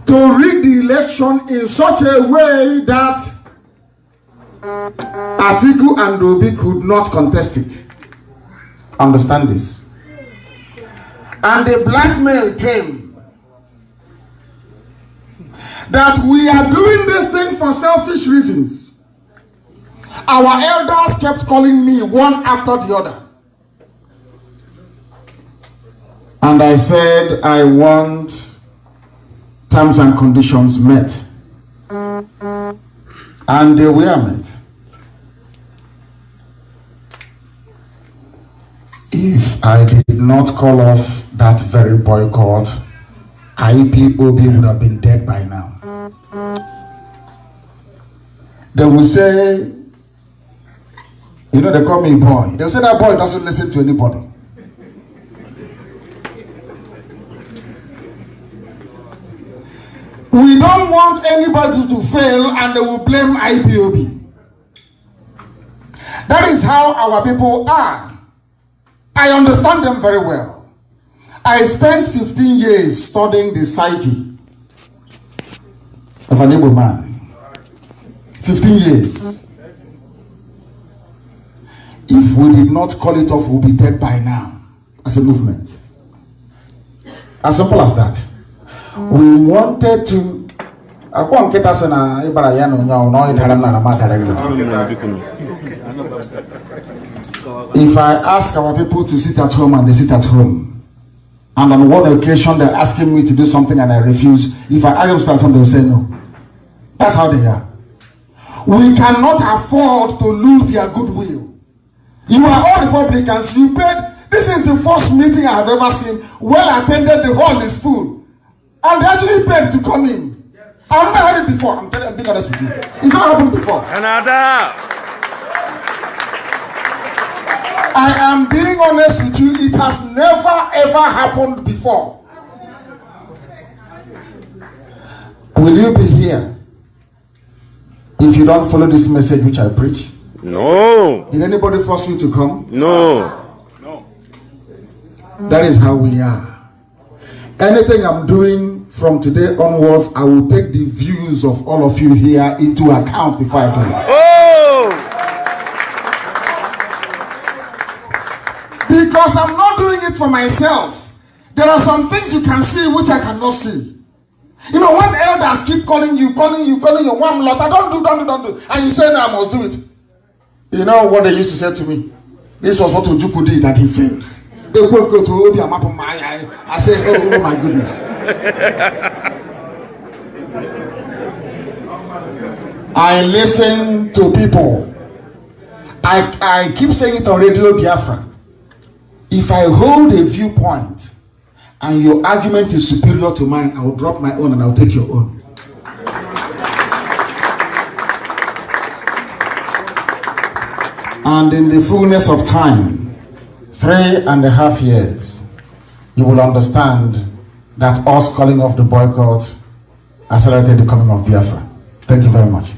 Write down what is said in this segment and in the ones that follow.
to rig the election in such a way that Atiku and Obi could not contest it. Understand this. And the blackmail came that we are doing this thing for selfish reasons. Our elders kept calling me one after the other. And I said, I want terms and conditions met. And they were met. If I did not call off that very boycott, IPOB would have been dead by now. They will say, you know, they call me boy. They will say that boy doesn't listen to anybody. We don't want anybody to fail and they will blame IPOB. That is how our people are. I understand them very well. I spent 15 years studying the psyche of an Igbo man. 15 years. If we did not call it off, we'll be dead by now as a movement. As simple as that. We wanted to. If I ask our people to sit at home and they sit at home, and on one occasion they're asking me to do something and I refuse, if I ask them to sit at home, they'll say no. That's how they are. We cannot afford to lose their goodwill. You are all Republicans. You paid. This is the first meeting I have ever seen. Well attended, the hall is full. And they actually paid to come in. I've never heard it before. I'm being honest with you. It's not happened before. Canada. I am being honest with you. It has never ever happened before. Will you be here if you don't follow this message which I preach? No. Did anybody force you to come? No. That is how we are. Anything I'm doing from today onwards, I will take the views of all of you here into account before I do it. Oh! Because I'm not doing it for myself. There are some things you can see which I cannot see. You know, when elders keep calling you one lot, I don't do. And you say, no, I must do it. You know what they used to say to me? This was what Ojukwu did that he failed. They would go to Obi and map on my eye. I say, oh my goodness. I listen to people. I keep saying it on Radio Biafra. If I hold a viewpoint and your argument is superior to mine, I will drop my own and I will take your own. And in the fullness of time, 3.5 years, you will understand that us calling off the boycott accelerated the coming of Biafra. Thank you very much.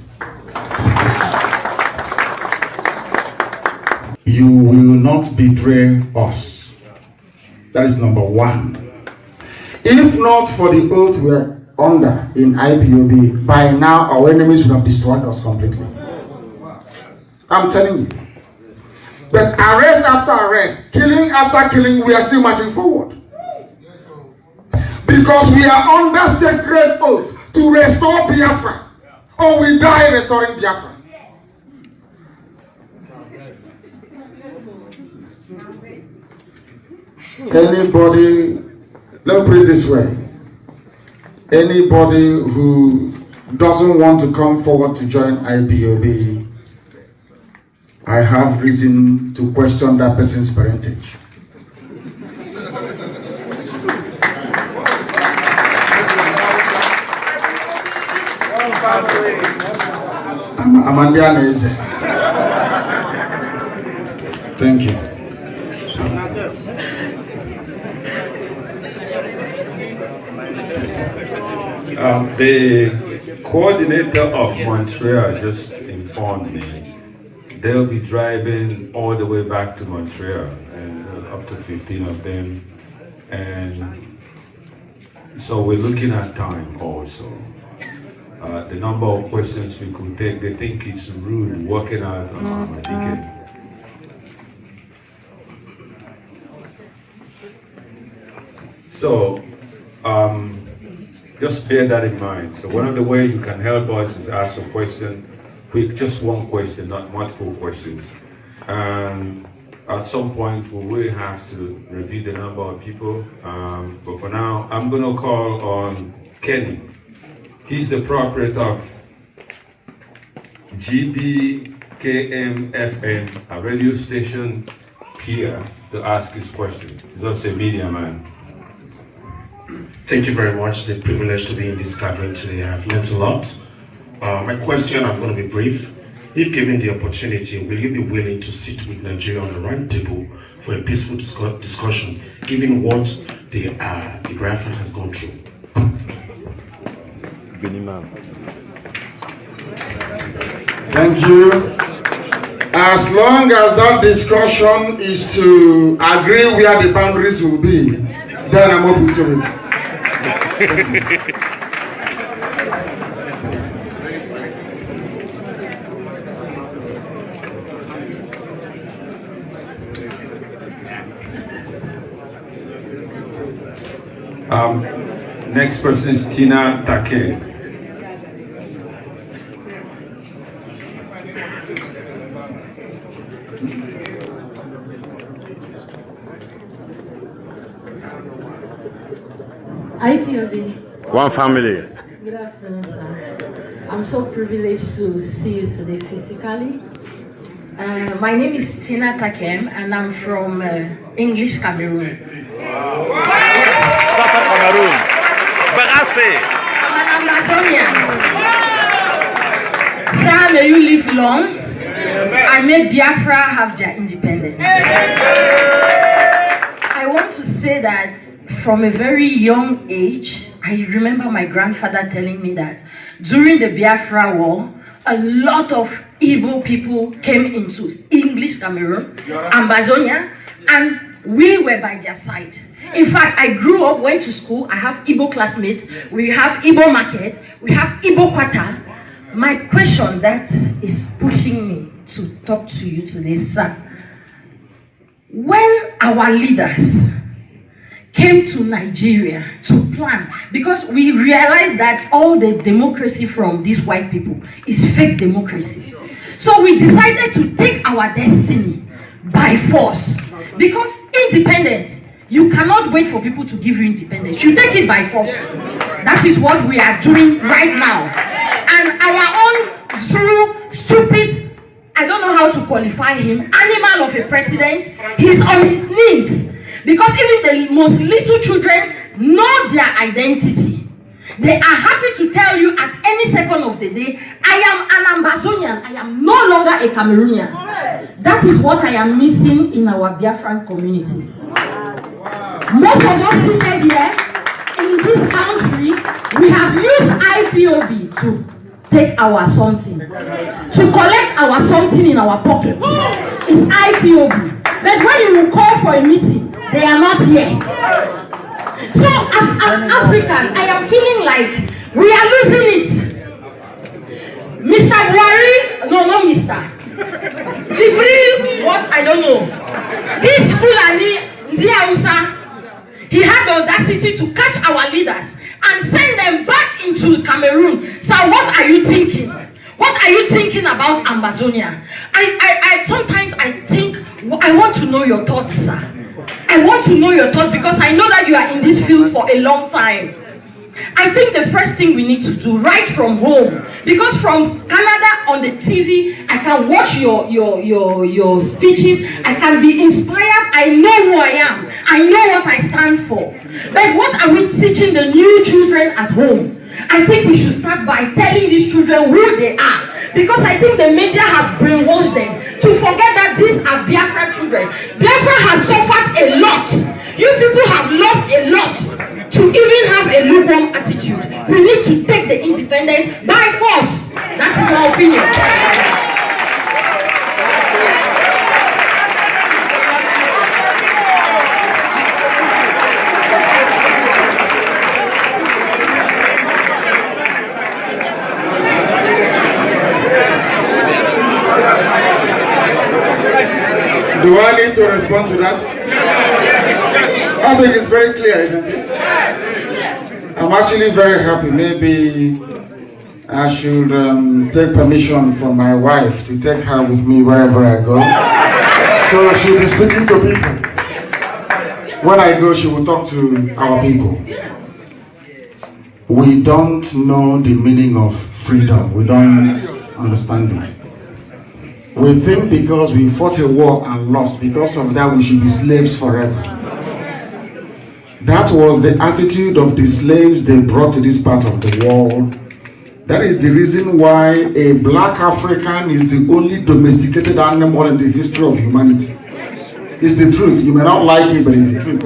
You will not betray us. That is number one. If not for the oath we're under in IPOB, by now our enemies would have destroyed us completely. I'm telling you. But arrest after arrest, killing after killing, we are still marching forward. Because we are under sacred oath to restore Biafra, or we die restoring Biafra. Anybody, let me put it this way. Anybody who doesn't want to come forward to join IPOB, I have reason to question that person's parentage. I'm Andianese. Thank you. The coordinator of Montreal just informed me they'll be driving all the way back to Montreal, and up to 15 of them. And So we're looking at time also. The number of questions we could take, they think it's rude working out on a decade. So, just bear that in mind. So one of the ways you can help us is ask a question, quick, just one question, not multiple questions. And at some point, we will have to review the number of people. But for now, I'm going to call on Kenny. He's the proprietor of GBKMFM, a radio station here, to ask his question. He's also a media man. Thank you very much. It's a privilege to be in this gathering today. I've learned a lot. My question, I'm going to be brief. If given the opportunity, will you be willing to sit with Nigeria on the round table for a peaceful discussion, given what the Biafra has gone through? Thank you. As long as that discussion is to agree where the boundaries will be, then I'm open to it. Next person is Tina Take. IPOB. One family. Good afternoon, sir. I'm so privileged to see you today physically. My name is Tina Takem, and I'm from English Cameroon. Southern Cameroon. Barassi. I'm an Amazonian. Sir, may you live long, and may Biafra have their independence. I want to say that from a very young age, I remember my grandfather telling me that during the Biafra War, a lot of Igbo people came into English Cameroon, Amazonia, and we were by their side. In fact, I grew up, went to school, I have Igbo classmates, we have Igbo market, we have Igbo quarter. My question that is pushing me to talk to you today, sir, when our leaders came to Nigeria to plan, because we realized that all the democracy from these white people is fake democracy. So we decided to take our destiny by force. Because independence, you cannot wait for people to give you independence. You take it by force. That is what we are doing right now. And our own Zulu, stupid, I don't know how to qualify him, animal of a president, he's on his knees. Because even the most little children know their identity. They are happy to tell you at any second of the day, I am an Amazonian, I am no longer a Cameroonian. That is what I am missing in our Biafran community. Most of us seated here in this country, we have used IPOB to take our something, to collect our something in our pocket. It's IPOB. But when you will call for a meeting, they are not here. So as an African, I am feeling like we are losing it. Mr. Buhari, no, not Mr. Jibril, what? I don't know. This Fulani, Ndiausa, he had the audacity to catch our leaders and send them back into Cameroon. So what are you thinking? What are you thinking about Amazonia? I sometimes I think, I want to know your thoughts, sir. I want to know your thoughts because I know that you are in this field for a long time. I think the first thing we need to do right from home, because from Canada on the TV, I can watch your speeches, I can be inspired, I know who I am, I know what I stand for. But what are we teaching the new children at home? I think we should start by telling these children who they are. Because I think the media has brainwashed them to forget that these are Biafra children. Biafra has suffered a lot. You people have lost a lot to even have a lukewarm attitude. We need to take the independence by force. That is my opinion. Do I need to respond to that? I think it's very clear, isn't it? I'm actually very happy. Maybe I should take permission from my wife to take her with me wherever I go. So she'll be speaking to people. When I go, she will talk to our people. We don't know the meaning of freedom. We don't understand it. We think because we fought a war and lost, because of that we should be slaves forever. That was the attitude of the slaves they brought to this part of the world. That is the reason why a black African is the only domesticated animal in the history of humanity. It's the truth. You may not like it, but it's the truth.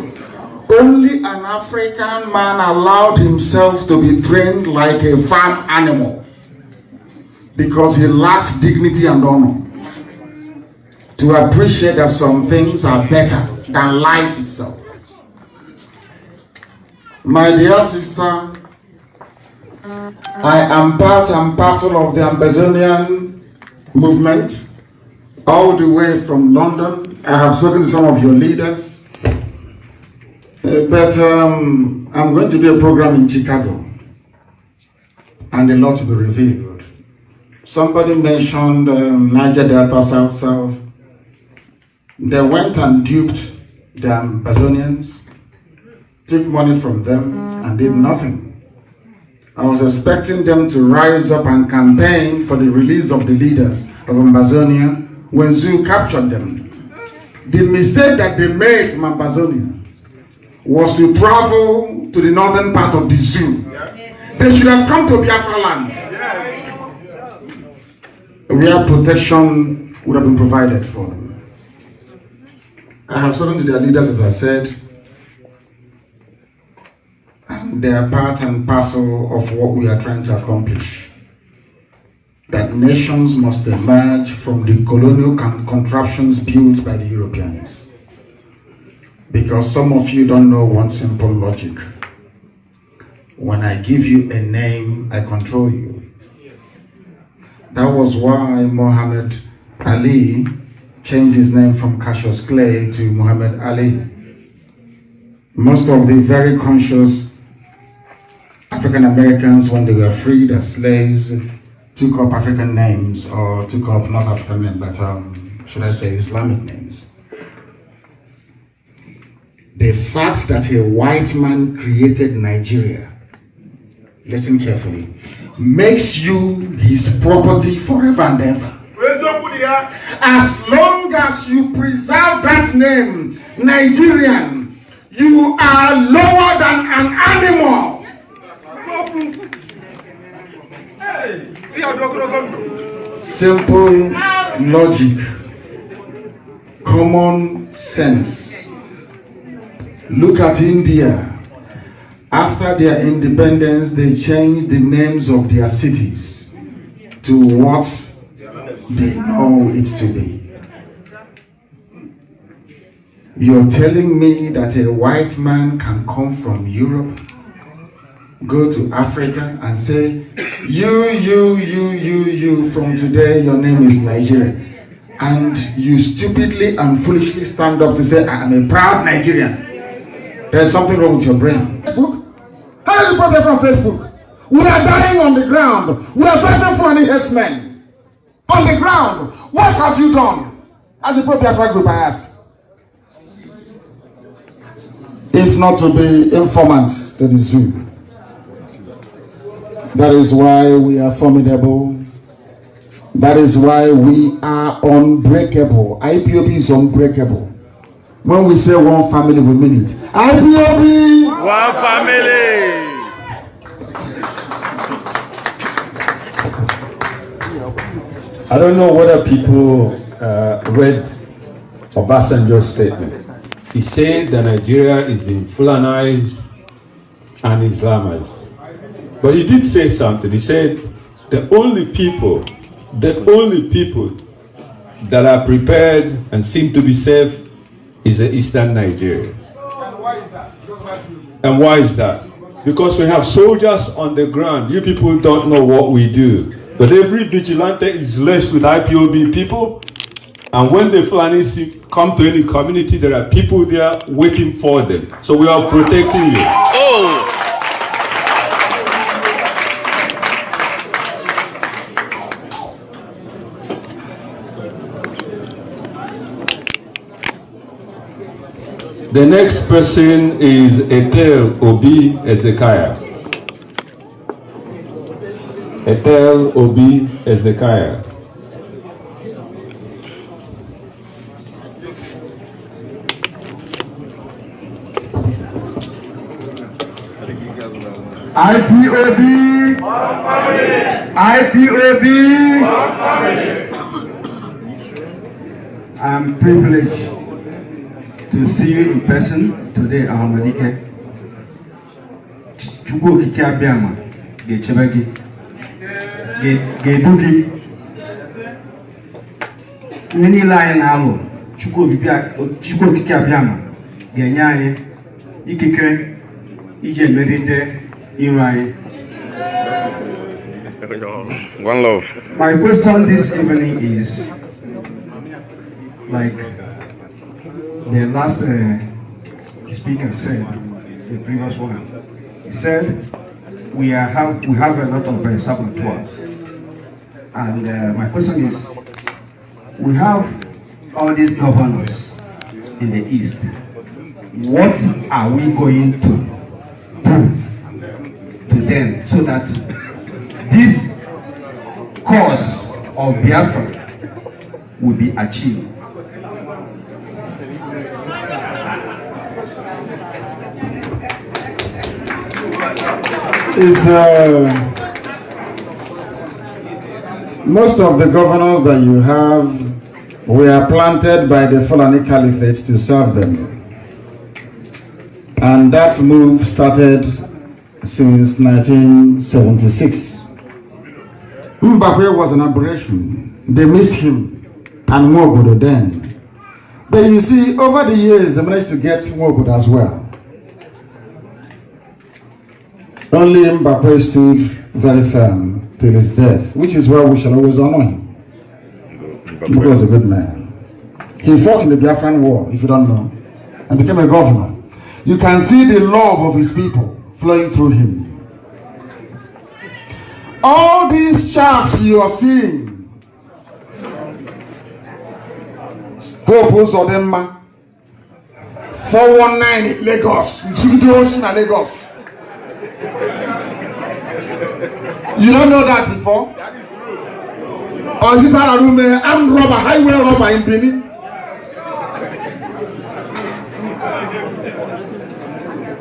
Only an African man allowed himself to be trained like a farm animal because he lacked dignity and honor. To appreciate that some things are better than life itself. My dear sister, I am part and parcel of the Amazonian movement, all the way from London. I have spoken to some of your leaders, but I'm going to do a program in Chicago, and a lot will be revealed. Somebody mentioned Niger Delta, South. They went and duped the Amazonians, took money from them, and did nothing. I was expecting them to rise up and campaign for the release of the leaders of Amazonia when Zoo captured them. The mistake that they made from Amazonia was to travel to the northern part of the zoo. They should have come to Biafra land, where protection would have been provided for them. I have spoken to their leaders, as I said, and they are part and parcel of what we are trying to accomplish. That nations must emerge from the colonial contraptions built by the Europeans. Because some of you don't know one simple logic. When I give you a name, I control you. That was why Muhammad Ali changed his name from Cassius Clay to Muhammad Ali. Most of the very conscious African Americans, when they were freed as slaves, took up African names, or took up not African names, but should I say Islamic names. The fact that a white man created Nigeria, listen carefully, makes you his property forever and ever. As long as you preserve that name, Nigerian, you are lower than an animal. Simple logic, common sense. Look at India. After their independence, they changed the names of their cities to what they know it to be. You're telling me that a white man can come from Europe, go to Africa and say, you, from today your name is Nigeria. And you stupidly and foolishly stand up to say, I am a proud Nigerian. There's something wrong with your brain. Facebook? How is the problem from Facebook? We are dying on the ground. We are fighting for any herdsmen. On the ground. What have you done? As a pro-Biafra group, I ask. If not to be informant to the zoo. That is why we are formidable. That is why we are unbreakable. IPOB is unbreakable. When we say one family, we mean it. IPOB! One family! I don't know whether people read Obasanjo's statement. He said that Nigeria is being Fulanized and Islamized. But he did say something. He said the only people that are prepared and seem to be safe is the Eastern Nigeria. And why is that? Because we have soldiers on the ground. You people don't know what we do. But every vigilante is laced with IPOB people. And when the Fulani come to any community, there are people there waiting for them. So we are protecting you. Oh! The next person is Ethel Obi Ezekiah. Ethel Obi Ezekiah. IPOB, IPOB. I'm privileged to see you in person today, Ahmadike. Chukwu okike abịama ga-echebe gị, ga-edu gị. Ihe niile anyị na-alụ, Chukwu okike abịama ga-enye anyị ikikere iji emeri ndị iro anyị. One love. My question this evening is, like the last speaker said, the previous one, he said, we have a lot of saboteurs. And my question is, we have all these governors in the East. What are we going to do to them so that this cause of Biafra will be achieved? Most of the governors that you have were planted by the Fulani Caliphate to serve them. And that move started since 1976. Mbakwe was an aberration. They missed him and Mwobodo then. But you see, over the years, they managed to get Mwobodo as well. Only Mbakwe stood very firm till his death, which is why we shall always honor him. He was a good man. He fought in the Biafran War, if you don't know, and became a governor. You can see the love of his people flowing through him. All these chaffs you are seeing, Hope Uzodinma, 419 in Lagos, in Lagos. You don't know that before? Or is it an armed robber, highway robber in Benin?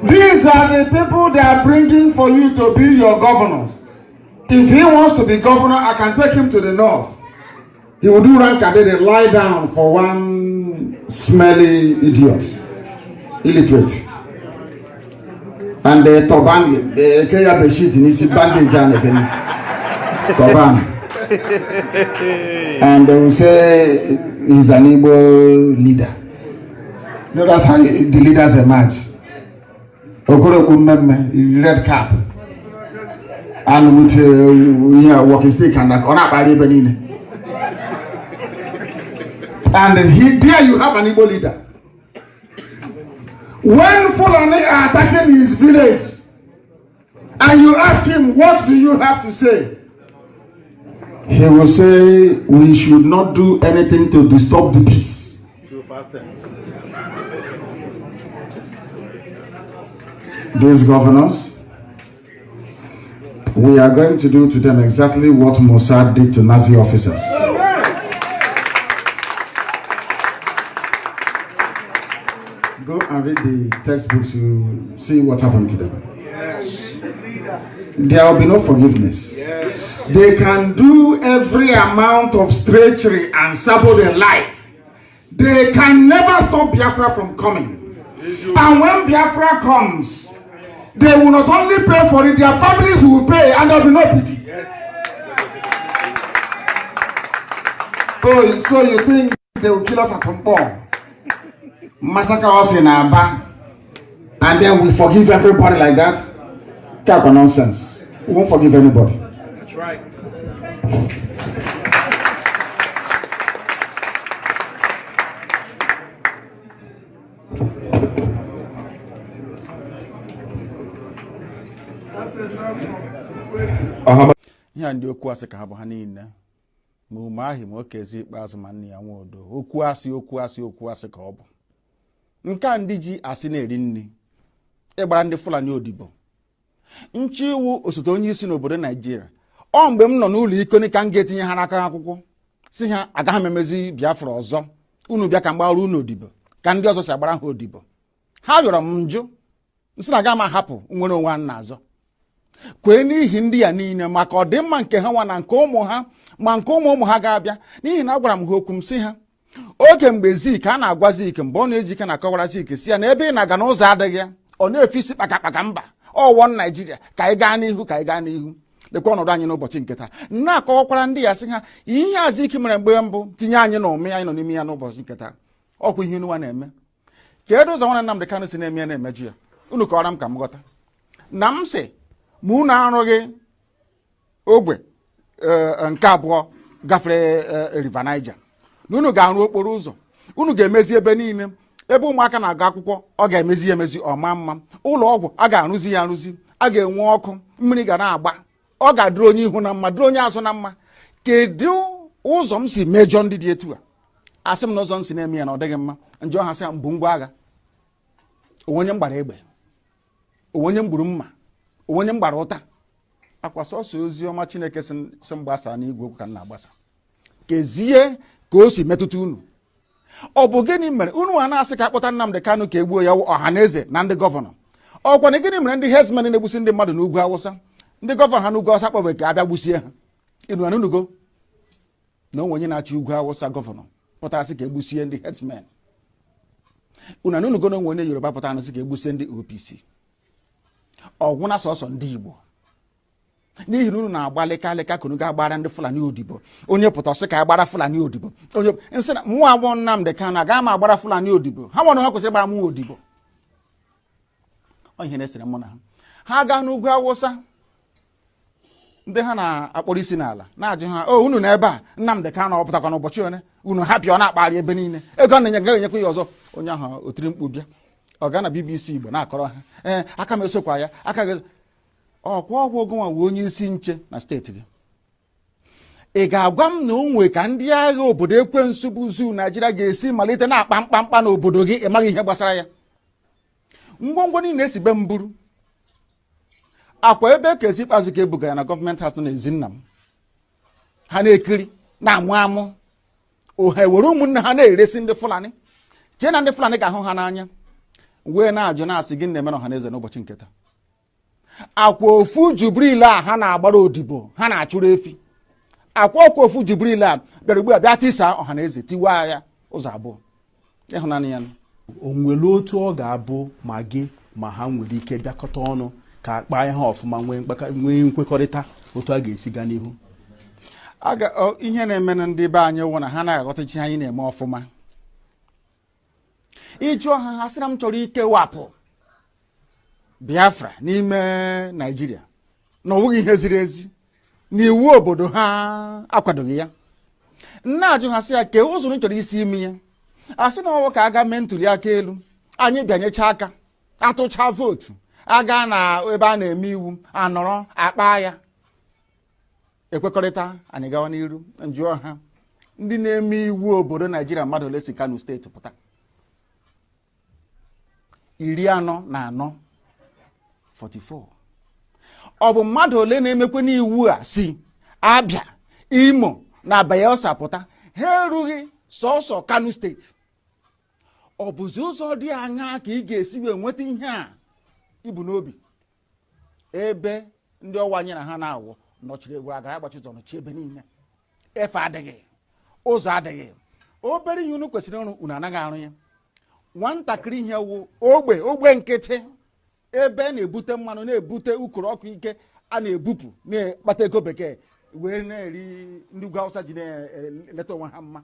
These are the people they are bringing for you to be your governors. If he wants to be governor, I can take him to the north. He will do Rankadede, lie down for one smelly idiot, illiterate. And the Toban, the Kaya Beshit, in his bandage and against Toban. And they will say he's an Igbo leader. You know, that's how the leaders emerge. Okoro red cap. And with walking stick and like on a body benine. And there you have an Igbo leader. When Fulani are attacking his village, and you ask him, what do you have to say? He will say, we should not do anything to disturb the peace. These governors, we are going to do to them exactly what Mossad did to Nazi officers. Go and read the textbooks to see what happened to them. There will be no forgiveness. They can do every amount of treachery and sabo they like. They can never stop Biafra from coming. And when Biafra comes, they will not only pay for it, their families will pay, and there will be no pity. Oh, so you think they will kill us at some point? Massacre us in Aba, and then we forgive everybody like that? Type of nonsense. We won't forgive anybody. That's right. ihe ndị okwu asị ka ha bụ ha niile ma ume ahụ ma okezi ikpeazụ ma nne ya nwa odo okwu asị ka ọ bụ nke a ndị ji asị na-eri nri ịgbara ndị Fulani odibo nchi iwu osote onye isi n'obodo Naijiria ọ mgbe m nọ n'ụlọ ikoni ka m ga-etinye ha n'aka akwụkwọ si ha agaghị m emezi Biafra ọzọ unu bịa ka mgbara unu odibo ka ndị ọzọ si agbara ha odibo ha rịọrọ m njụ nsị na aga m ahapụ nwere onwe m na-azọ kwee n'ihi ndị ya niile maka ọdịmma nke ha nwa na nke ụmụ ha ma nke ụmụ ha ga-abịa n'ihi na agwara m ha okwu m si ha oge mgbe Zik a na-agwa Zik mgbe ọ na-eji ike na-akọwara Zik si ya na ebe ị na-aga n'ụzọ adịghị ya ọ na-efe isi kpakakpaka mba ọwọ Naijiria ka anyị gaa n'ihu lekwa ọnọdụ anyị n'ụbọchị nke taa na-akọwakwara ndị ya sị ha ihe azụ ike mere mgbe mbụ tinye anyị na ụmị anyị nọ n'ime ya n'ụbọchị nke taa ọkwa ihe nwa na-eme kedu ụzọ nwanne Nnamdi Kanu si na-eme ya na-emeju ya unu kọwara m ka m ghọta na m sị ma unu arụghị ogbe nke abụọ gafere River Niger na unu ga-arụ okporo ụzọ unu ga-emezi ebe niile ebe ụmụaka na-agụ akwụkwọ ọ ga-emezi ya emezi ọma mma ụlọ ọgwụ a ga-arụzi ya arụzi a ga-enwe ọkụ mmiri ga na-agba ọ ga-adịrị onye ihu na mma dịrị onye azụ na mma kedu ụzọ m si mejọ ndị dị etu a asị m na ụzọ m si na-eme ya na ọ dịghị mma njọ ha sị ya mbụ ngwa agha onye m gbara egbe onye m gburu mma onye m gbara ụta akwa sọsọ ozi ọma Chineke si m gbasa n'igwe okwu ka m na-agbasa kezie ka o si metụta unu ọ bụ gịnị mere unu a na-asị ka akpọta Nnamdi Kanu ka egbuo ya ọha na eze na ndị gọvanọ ọkwa na gịnị mere ndị herdsmen na-egbusi ndị mmadụ n'ugwu Awụsa ndị gọvanọ ha n'ugwu Awụsa kpọbe ka abịa gbusie ha inu anunugo na onwe onye na-achị ugwu Awụsa gọvanọ pụtara sị ka egbusie ndị herdsmen unu anunugo na onwe onye Yoruba pụtara sị ka egbusie ndị OPC ọgwụ na sọsọ ndị Igbo n'ihi na unu na-agba leka ka unu ga-agbara ndị Fulani odibo onye pụta sị ka agbara Fulani odibo onye nsị na mụ abụọ Nnamdi Kanu agaghị m agbara Fulani odibo ha nwere ha kwesịrị gbara mụ odibo ọ ihe na-esere mụ na ha gaa n'ugwu Awụsa ndị ha na-akpọrọ isi n'ala na-ajụ ha o unu na ebe a Nnamdi Kanu ọ pụtakwa n'ụbọchị one unu hapịa ọ na-akpagharị ebe niile ego ọ na-enye gaghị enyekwa ya ọzọ onye ahụ otiri mkpu bịa ọ gaa na BBC Igbo na-akọrọ ha aka m esokwa ya aka gị ọkwa ọgwụ ogonwa wee onye isi nche na steeti gị ị ga-agwa m na onwe ka ndị agha obodo ekwensu bụ zu Naijiria ga-esi malite na-akpa mkpamkpa n'obodo gị ịmaghị ihe gbasara ya ngwongwo niile esi be mburu akwa ebe ka esi ikpeazụ ka ebugara na gọọmenti hatụ na ezi nna m ha na-ekiri na-amụ amụ oha were ụmụnne ha na-eresi ndị Fulani chee na ndị Fulani ga-ahụ ha n'anya wee na-ajụ na-asị gị na-eme na ọha na eze n'ụbọchị nke taa akwa ofu Jubril a ha na-agbara odibo ha na-achụrụ efi akwa ọkwa ofu Jubril a bịara ugbu a bịa tisa ọha na eze tiwa ya ụzọ abụọ ịhụnanya ya o nwere otu ọ ga-abụ ma gị ma ha nwere ike bịakọta ọnụ ka akpa ha ọfụma nwee nkwekọrịta otu a ga-esi gaa n'ihu ihe na-eme na ndị be anyị wụ na ha na-aghọtachi anyị na-eme ọfụma ịjụọ ha sị na m chọrọ ikewapụ Biafra n'ime Naijiria na ọ bụghị ihe ziri ezi na iwu obodo ha akwadoghị ya na-ajụ ha sị ya kee ụzọ chọrọ isi ime ya asị na ọwụ ka aga mee ntuli aka elu anyị bịanyecha aka atụcha vootu aga na ebe a na-eme iwu anọrọ akpa ya ekwekọrịta anyị gawa n'iru njụọ ha ndị na-eme iwu obodo Naijiria mmadụ ole si Kano steeti pụta 44 ọ bụ mmadụ ole na-emekwe n'iwu a si Abia Imo na Bayelsa pụta ha erughị sọsọ Kano steeti ọ bụzi ụzọ dị anya ka ị ga-esi wee nweta ihe a ibu n'obi ebe ndị ọwa anyị na ha na-awụ nọchiri egwu agara agbachi ụzọ nọchi ebe niile efe adịghị ụzọ adịghị obere ihe unu kwesịrị ịrụ unu anaghị arụ ya nwatakịrị ihe wụ ogbe nkịtị ebe na-ebute mmanụ na-ebute ukoro ọkụ ike a na-ebupụ na-akpata ego bekee wee na-eri ndị ugwu Awụsa ji na-eleta onwe ha mma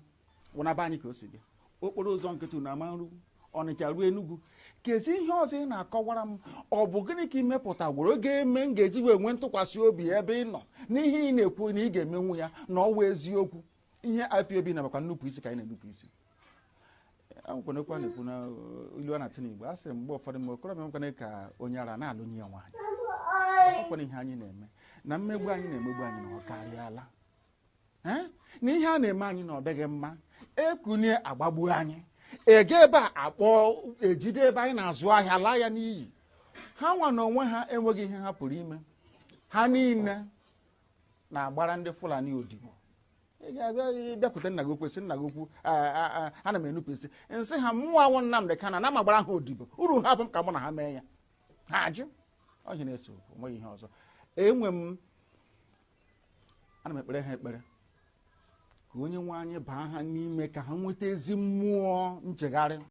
wụnaba anyị ka o si bịa okporo ụzọ nkịtị na ama nru Ọnịcha ruo Enugu kezi ihe ọzọ ị na-akọwara m ọ bụ gịnị ka imepụta gworo oge eme m ga-eji wee nwee ntụkwasị obi ebe ị nọ n'ihe ị na-ekwu na ị ga-emenwu ya na ọwa eziokwu ihe IPOB na-abakwa nnupụ isi ka anyị na-enupụ isi akwụkwanekwa na-ekwu na ilu a na-atụ n'Igbo a sị mgbe ụfọdụ mgbe okorobịa nwekwana ka onye ara na-alụ nye ya nwaanyị ọkwa ihe anyị na-eme na mmegbu anyị na-emegbu anyị na ọ karịala na ihe a na-eme anyị na ọ dịghị mma ekunye agbagbu anyị ege ebe a akpọ ejide ebe anyị na-azụ ahịa laa ya n'iyi ha nwa na onwe ha enweghị ihe ha pụrụ ime ha niile na-agbara ndị Fulani odibo ị ga-abịa bịakwute nna gị okwesị nna gị okwu ana m enupụsị nsị ha mmụọ awụ Nnamdi Kanu na magbara ha odibo uru ha afọ ka mụ na ha mee ya ha ajụ ọhịa na-eso okwu nweghị ihe ọzọ ana m ekpere ha ekpere ka onye nwe anyị baa ha n'ime ka ha nweta ezi mmụọ nchegharị